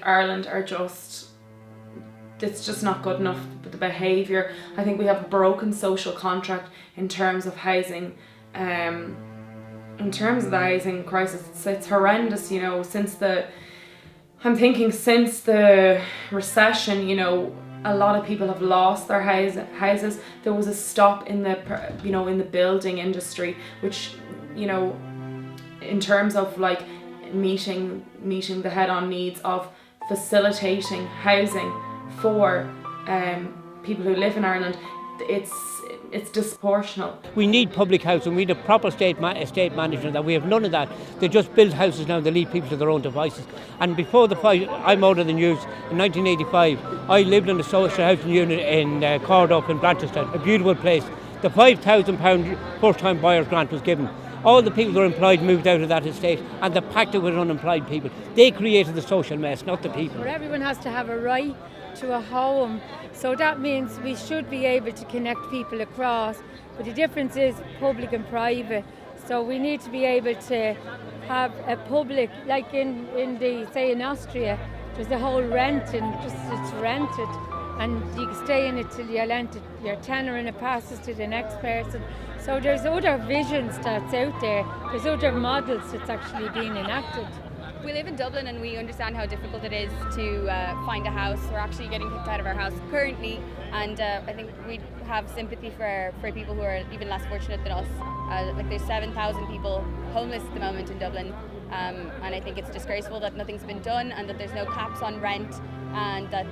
Ireland are just, it's just not good enough, the behaviour. I think we have a broken social contract in terms of housing. In terms of the housing crisis, it's horrendous, you know, since the recession, you know, a lot of people have lost their houses. There was a stop in the, you know, in the building industry, which, you know, in terms of like meeting the head-on needs of facilitating housing for people who live in Ireland, it's disproportional. We need public housing, we need a proper estate management, that we have none of that. They just build houses now, they leave people to their own devices. And before the fight, I'm older than you, in 1985, I lived in a social housing unit in Cordock in Blanchardstown, a beautiful place. The £5,000 first time buyer's grant was given. All the people who were employed moved out of that estate, and the packed with unemployed people. They created the social mess, not the people. But everyone has to have a right to a home, so that means we should be able to connect people across. But the difference is public and private. So we need to be able to have a public, like in Austria, there's the whole rent and just it's rented. And you can stay in it till you're rented, your tenor, and it passes to the next person. So there's other visions that's out there. There's other models that's actually being enacted. We live in Dublin and we understand how difficult it is to find a house. We're actually getting kicked out of our house currently, and I think we have sympathy for people who are even less fortunate than us. Like there's 7,000 people homeless at the moment in Dublin, and I think it's disgraceful that nothing's been done and that there's no caps on rent, and that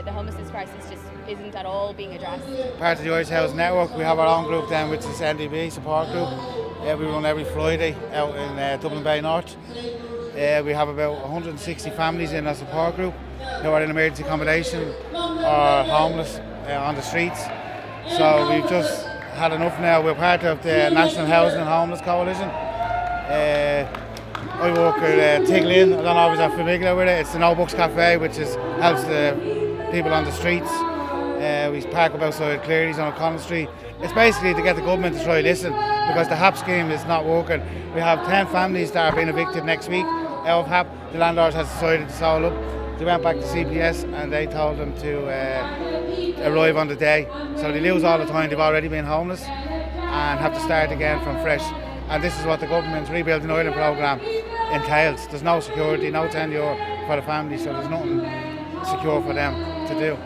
the homelessness crisis just isn't at all being addressed. Part of the Irish Housing Network, we have our own group then, which is NDB support group. We run every Friday out in Dublin Bay North. We have about 160 families in our support group who are in emergency accommodation or homeless on the streets. So we've just had enough now. We're part of the National Housing and Homeless Coalition. I work at Tiglin. I don't know if you're familiar with it. It's the No Books Cafe, which helps the people on the streets. We park up outside Cleary's on O'Connell Street. It's basically to get the government to try listen, because the HAP scheme is not working. We have 10 families that are being evicted next week out of HAP. The landlords has decided to sell up. They went back to CPS and they told them to arrive on the day. So they lose all the time. They've already been homeless and have to start again from fresh. And this is what the government's Rebuilding Ireland programme entails. There's no security, no tenure for the family, so there's nothing secure for them to do.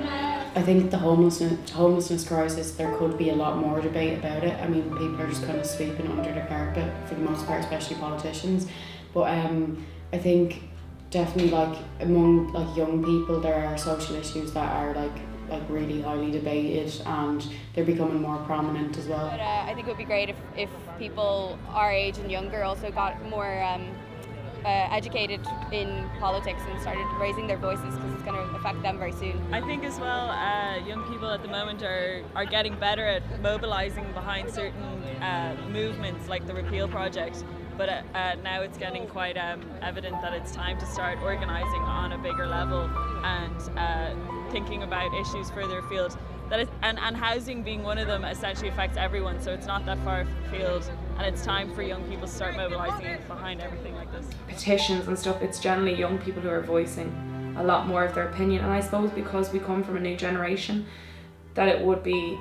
I think the homelessness crisis, there could be a lot more debate about it. I mean, people are just kind of sweeping under the carpet for the most part, especially politicians. But I think definitely like among like young people, there are social issues that are like really highly debated, and they're becoming more prominent as well. But I think it would be great if people our age and younger also got more educated in politics and started raising their voices, because it's going to affect them very soon. I think as well, young people at the moment are getting better at mobilising behind certain movements like the Repeal Project, but now it's getting quite evident that it's time to start organising on a bigger level and thinking about issues further afield. And housing being one of them essentially affects everyone, so it's not that far afield, and it's time for young people to start mobilising behind everything like this. Petitions and stuff, it's generally young people who are voicing a lot more of their opinion, and I suppose because we come from a new generation, that it would be,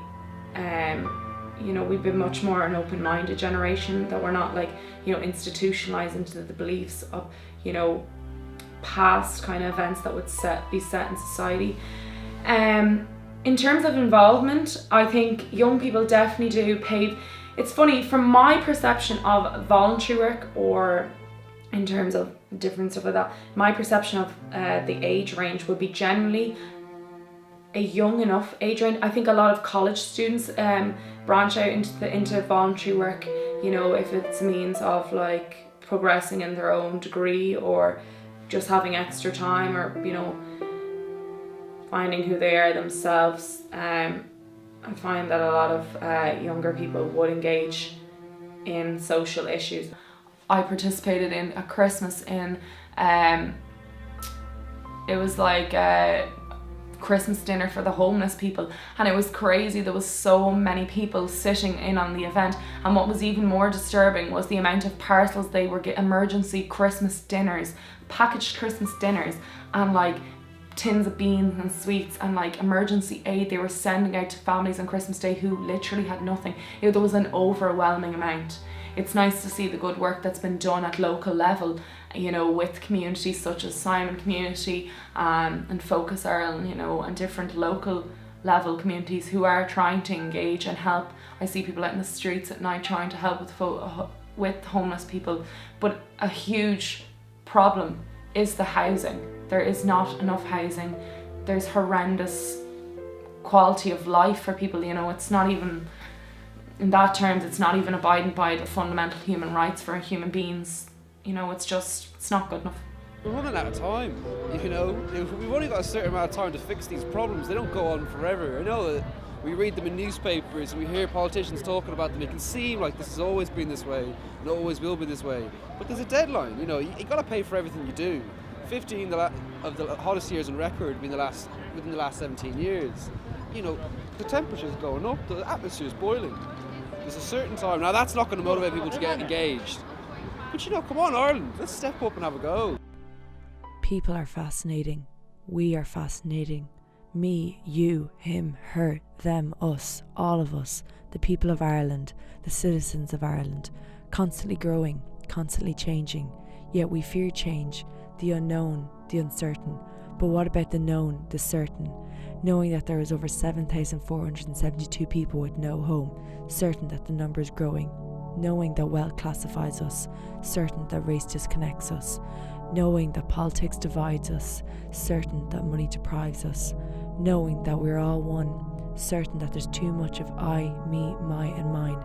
you know, we've been much more an open-minded generation, that we're not like, you know, institutionalised into the beliefs of, you know, past kind of events that would be set in society. In terms of involvement, I think young people definitely do pave. It's funny, from my perception of voluntary work, or in terms of different stuff like that, my perception of the age range would be generally a young enough age range. I think a lot of college students branch out into voluntary work, you know, if it's a means of like progressing in their own degree, or just having extra time, or, you know, finding who they are themselves. I find that a lot of younger people would engage in social issues. I participated in a Christmas in, it was like Christmas dinner for the homeless people, and it was crazy. There was so many people sitting in on the event, and what was even more disturbing was the amount of parcels they were getting, emergency Christmas dinners, packaged Christmas dinners, and like tins of beans and sweets and like emergency aid they were sending out to families on Christmas Day who literally had nothing. There was an overwhelming amount. It's nice to see the good work that's been done at local level, with communities such as Simon Community and Focus Ireland, and different local level communities who are trying to engage and help. I see people out in the streets at night trying to help with homeless people, but a huge problem is the housing. There is not enough housing. There's horrendous quality of life for people, it's not even, in that terms, it's not even abiding by the fundamental human rights for human beings. It's not good enough. We're running out of time, we've only got a certain amount of time to fix these problems. They don't go on forever. I know that we read them in newspapers and we hear politicians talking about them. It can seem like this has always been this way and always will be this way. But there's a deadline, you got to pay for everything you do. 15 of the hottest years on record within the last 17 years. The temperature's going up, the atmosphere's boiling. There's a certain time. Now that's not going to motivate people to get engaged. But come on Ireland, let's step up and have a go. People are fascinating. We are fascinating. Me, you, him, her, them, us, all of us, the people of Ireland, the citizens of Ireland, constantly growing, constantly changing. Yet we fear change, the unknown, the uncertain. But what about the known, the certain? Knowing that there is over 7,472 people with no home, certain that the number is growing. Knowing that wealth classifies us, certain that race disconnects us. Knowing that politics divides us, certain that money deprives us. Knowing that we're all one, certain that there's too much of I, me, my and mine.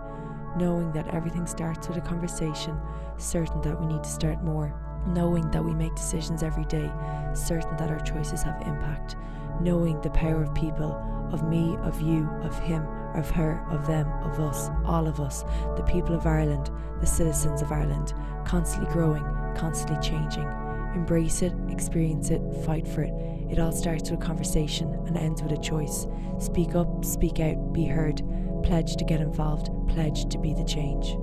Knowing that everything starts with a conversation, certain that we need to start more. Knowing that we make decisions every day, certain that our choices have impact. Knowing the power of people, of me, of you, of him, of her, of them, of us, all of us, the people of Ireland, the citizens of Ireland, constantly growing, constantly changing. Embrace it, experience it, fight for it. It all starts with a conversation and ends with a choice. Speak up, speak out, be heard. Pledge to get involved, pledge to be the change.